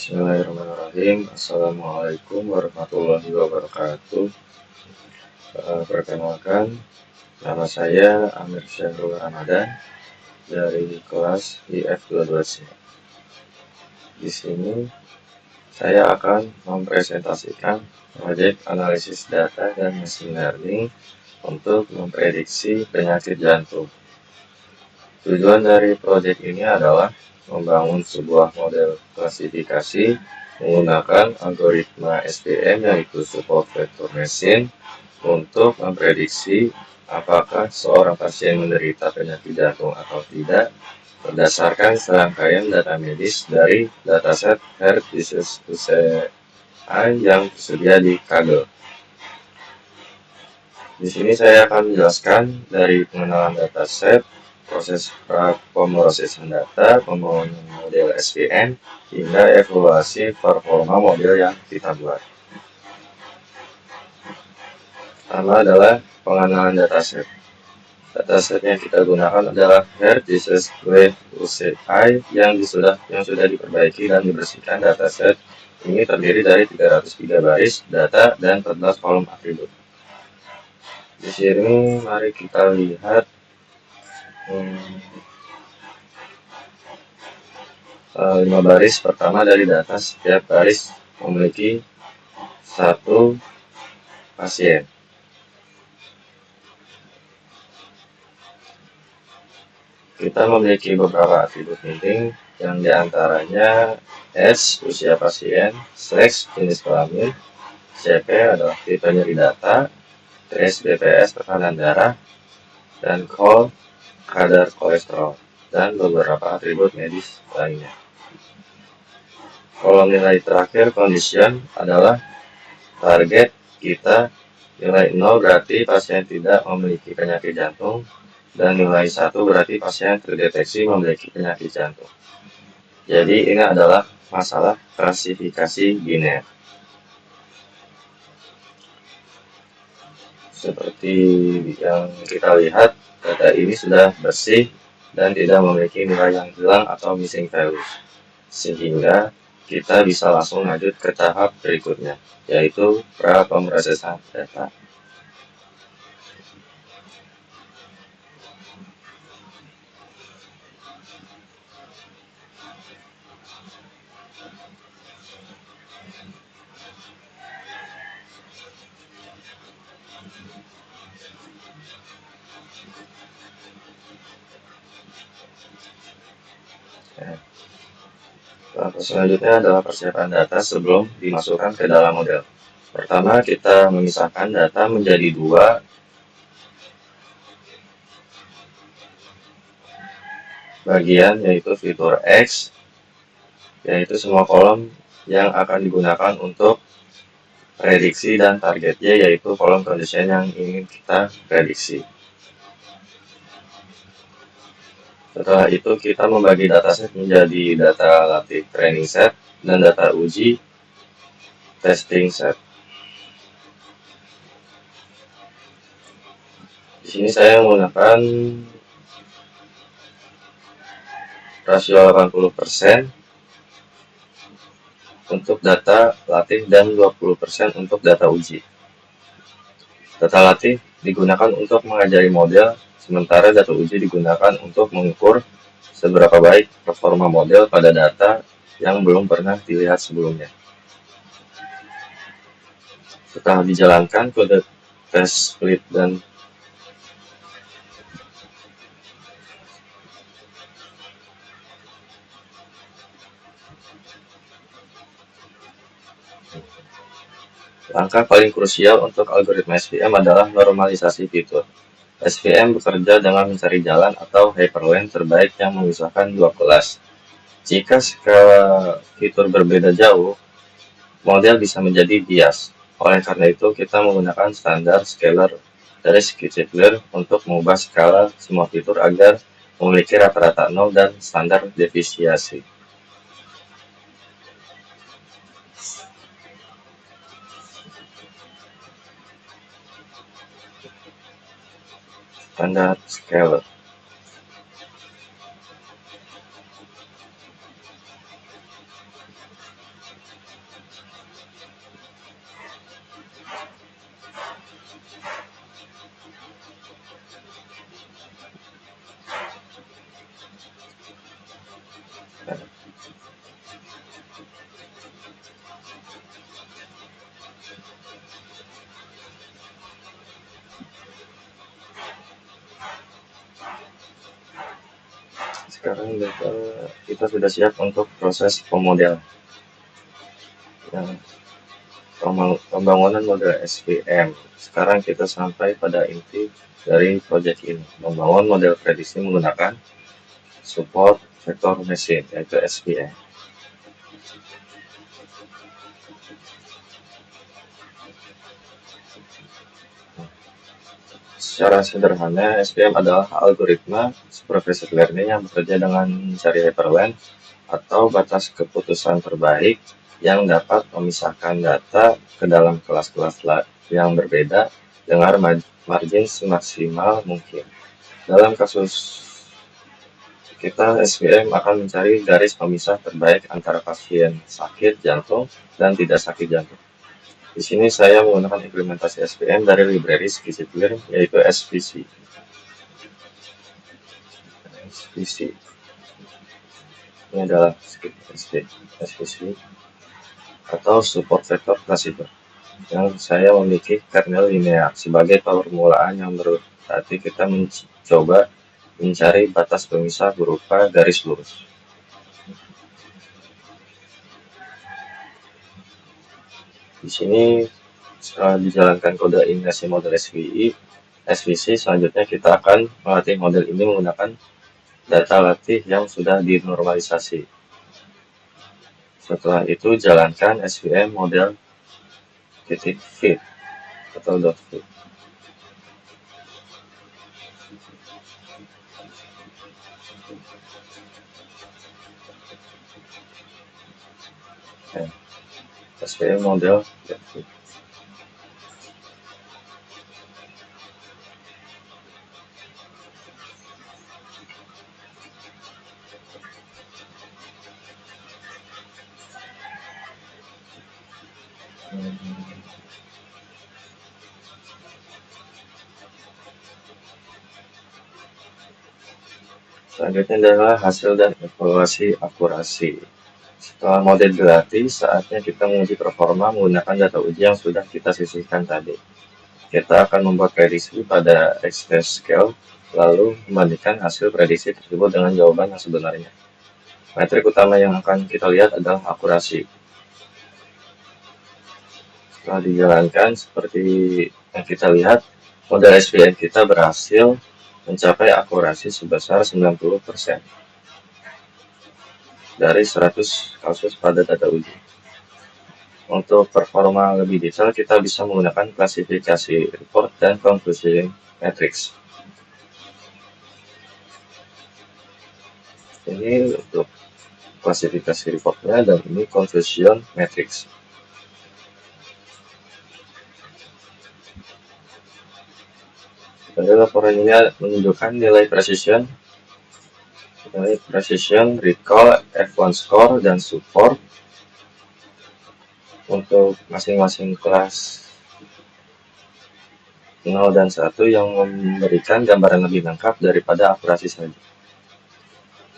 Bismillahirrahmanirrahim. Assalamualaikum warahmatullahi wabarakatuh. Perkenalkan, nama saya Amir Syahrul Ramadan dari kelas IF22C. Di sini saya akan mempresentasikan proyek analisis data dan machine learning untuk memprediksi penyakit jantung. Tujuan dari proyek ini adalah membangun sebuah model klasifikasi menggunakan algoritma SVM yaitu Support Vector Machine untuk memprediksi apakah seorang pasien menderita penyakit jantung atau tidak berdasarkan serangkaian data medis dari dataset Heart Disease UCI yang tersedia di Kaggle. Di sini saya akan menjelaskan dari pengenalan dataset, proses pemrosesan data, pembangunan model SVM, hingga evaluasi performa model yang kita buat. Pertama adalah pengenalan dataset. Dataset yang kita gunakan adalah Heart Disease UCI yang sudah diperbaiki dan dibersihkan. Dataset ini terdiri dari 303 baris data dan 14 kolom atribut. Di sini mari kita lihat 5 baris pertama dari data. Setiap baris memiliki satu pasien. Kita memiliki beberapa atribut penting yang diantaranya S, usia pasien, seks, jenis kelamin, CP adalah tipe nyeri data, TS, BPS, tekanan darah, dan KOL, kadar kolesterol, dan beberapa atribut medis lainnya. Kolom nilai terakhir condition adalah target kita. Nilai 0 berarti pasien tidak memiliki penyakit jantung, dan nilai 1 berarti pasien terdeteksi memiliki penyakit jantung. Jadi ini adalah masalah klasifikasi biner. Seperti yang kita lihat, data ini sudah bersih dan tidak memiliki nilai yang hilang atau missing values, sehingga kita bisa langsung lanjut ke tahap berikutnya, yaitu pra-pemrosesan data. Selanjutnya adalah persiapan data sebelum dimasukkan ke dalam model. Pertama, kita memisahkan data menjadi dua bagian, yaitu fitur X, yaitu semua kolom yang akan digunakan untuk prediksi, dan target Y, yaitu kolom condition yang ingin kita prediksi. Setelah itu kita membagi dataset menjadi data latih training set dan data uji testing set. Di sini saya menggunakan rasio 80% untuk data latih dan 20% untuk data uji. Data latih digunakan untuk mengajari model, sementara data uji digunakan untuk mengukur seberapa baik performa model pada data yang belum pernah dilihat sebelumnya. Setelah dijalankan kode tes split dan langkah paling krusial untuk algoritma SVM adalah normalisasi fitur. SVM bekerja dengan mencari jalan atau hyperlink terbaik yang memisahkan dua kelas. Jika skala fitur berbeda jauh, model bisa menjadi bias. Oleh karena itu, kita menggunakan standar scalar dari Skitchler untuk mengubah skala semua fitur agar memiliki rata-rata 0 dan standar defisiasi. Standar scalar. Sekarang kita sudah siap untuk proses pemodelan. Nah, pembangunan model SVM. Sekarang kita sampai pada inti dari proyek ini, membangun model prediksi menggunakan support vector machine, yaitu SVM. Secara sederhana, SVM adalah algoritma supervised learning yang bekerja dengan mencari hyperlink atau batas keputusan terbaik yang dapat memisahkan data ke dalam kelas-kelas yang berbeda dengan margin semaksimal mungkin. Dalam kasus kita, SVM akan mencari garis pemisah terbaik antara pasien sakit jantung dan tidak sakit jantung. Di sini saya menggunakan implementasi SVM dari library Skizzy-Clear, yaitu SVC. Ini adalah SVC atau support vector classifier yang saya memiliki kernel linear sebagai permulaan yang berarti kita mencoba mencari batas pemisah berupa garis lurus. Di sini setelah dijalankan kode inisiasi model SVC, selanjutnya kita akan melatih model ini menggunakan data latih yang sudah dinormalisasi. Setelah itu jalankan SVM model .fit atau .fit. SVM model .fit. Selanjutnya adalah hasil dan evaluasi akurasi. Setelah model dilatih, saatnya kita menguji performa menggunakan data uji yang sudah kita sisihkan tadi. Kita akan membuat prediksi pada X-test scale, lalu membandingkan hasil prediksi tersebut dengan jawaban yang sebenarnya. Metrik utama yang akan kita lihat adalah akurasi. Setelah dijalankan, seperti yang kita lihat, model SVM kita berhasil mencapai akurasi sebesar 90% dari 100 kasus pada data uji. Untuk performa lebih detail, kita bisa menggunakan klasifikasi report dan conclusion matrix. Ini untuk klasifikasi reportnya dan ini conclusion matrix. Pada laporan ini menunjukkan nilai precision, recall, F1 score, dan support untuk masing-masing kelas 0 dan 1 yang memberikan gambaran lebih lengkap daripada akurasi saja.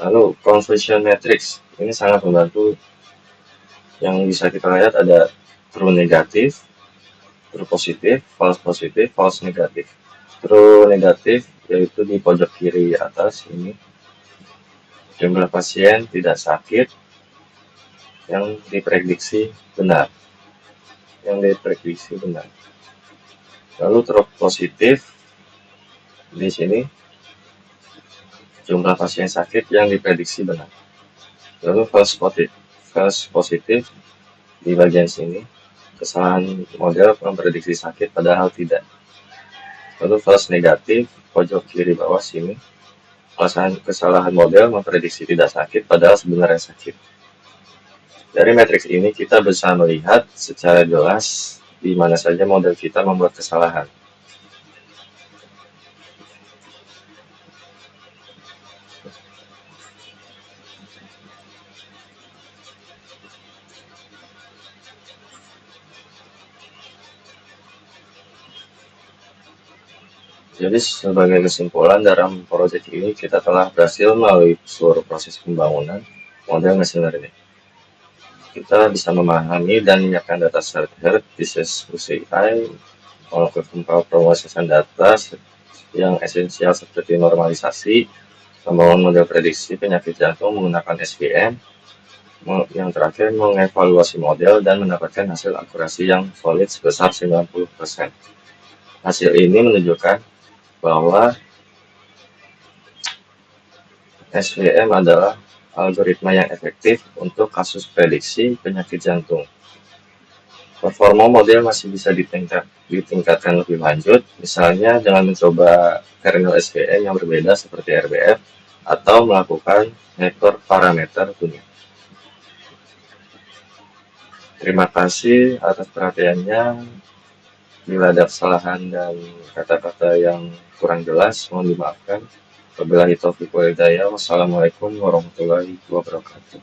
Lalu confusion matrix ini sangat membantu. Yang bisa kita lihat ada true negatif, true positif, false negatif. True negatif yaitu di pojok kiri atas ini, jumlah pasien tidak sakit yang diprediksi benar. Lalu true positif di sini, jumlah pasien sakit yang diprediksi benar. Lalu false positif di bagian sini, kesalahan model memprediksi sakit padahal tidak. Lalu false negatif pojok kiri bawah sini, kesalahan model memprediksi tidak sakit padahal sebenarnya sakit. Dari matriks ini kita bisa melihat secara jelas di mana saja model kita membuat kesalahan. Jadi sebagai kesimpulan dalam proyek ini kita telah berhasil melalui seluruh proses pembangunan model machine learning. Kita bisa memahami dan menyiapkan data set diskusi AI, melakukan pemrosesan data yang esensial seperti normalisasi, membangun model prediksi penyakit jantung menggunakan SVM, yang terakhir mengevaluasi model dan mendapatkan hasil akurasi yang solid sebesar 90%. Hasil ini menunjukkan bahwa SVM adalah algoritma yang efektif untuk kasus prediksi penyakit jantung. Performa model masih bisa ditingkatkan lebih lanjut, misalnya dengan mencoba kernel SVM yang berbeda seperti RBF atau melakukan hyperparameter tuning. Terima kasih atas perhatiannya. Bila ada kesalahan dan kata-kata yang kurang jelas, mohon dimaafkan. Wabillahi taufiq wal hidayah. Wassalamualaikum warahmatullahi wabarakatuh.